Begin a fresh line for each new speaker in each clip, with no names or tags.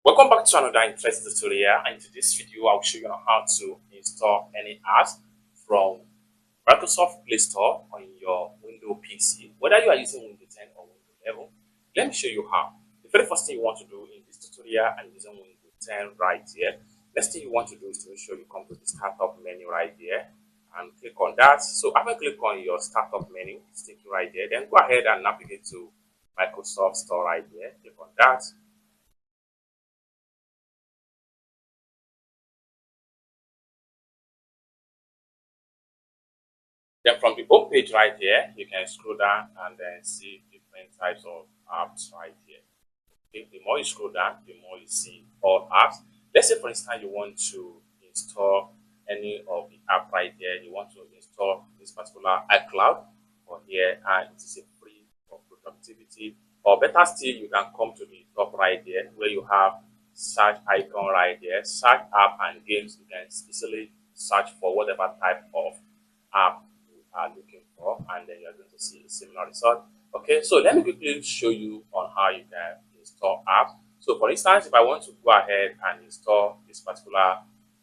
Welcome back to another interesting tutorial, and in this video I'll show you how to install any apps from Microsoft Play Store on your Windows PC, whether you are using Windows 10 or Windows 11. Let me show you how. The very first thing you want to do in this tutorial, and using Windows 10 right here, next thing you want to do is to make sure you come to the startup menu right here and click on that. So after you click on your startup menu, it's taking right there, then go ahead and navigate to Microsoft Store right here, click on that. Then from the home page right here, you can scroll down and then see different types of apps right here. Okay, the more you scroll down, the more you see all apps. Let's say, for instance, you want to install any of the app right here. You want to install this particular iCloud for here, and it is a free for productivity. Or better still, you can come to the top right here where you have search icon right here, search app and games. You can easily search for whatever type of app you are looking for, and then you're going to see a similar result. Okay, so let me quickly show you on how you can install apps. So for instance, if I want to go ahead and install this particular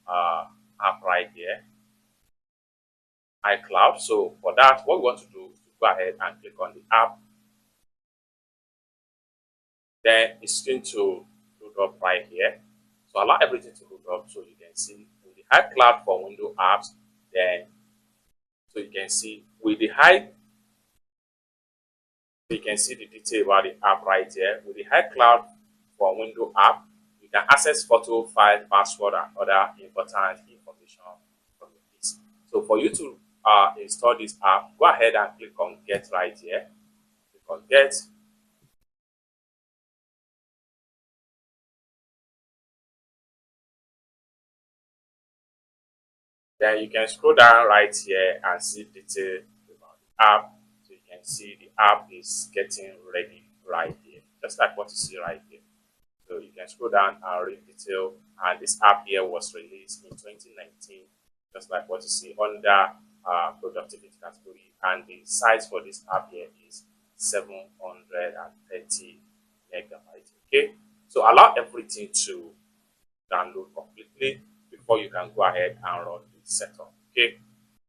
app right here, iCloud. So for that, what we want to do is to go ahead and click on the app. Then it's going to load up right here. So allow everything to load up so you can see with the iCloud for Windows apps. Then so you can see with the you can see the detail about the app right here. With the iCloud for Windows app, you can access photo, file, password, and other important information from the PC. So for you to install this app, go ahead and click on Get right here. Click on Get. Then you can scroll down right here and see detail about the app. So you can see the app is getting ready right here, just like what you see right here. So you can scroll down and read detail. And this app here was released in 2019, just like what you see under productivity category. And the size for this app here is 730 megabytes. Okay, so allow everything to download completely before you can go ahead and run the setup. Okay.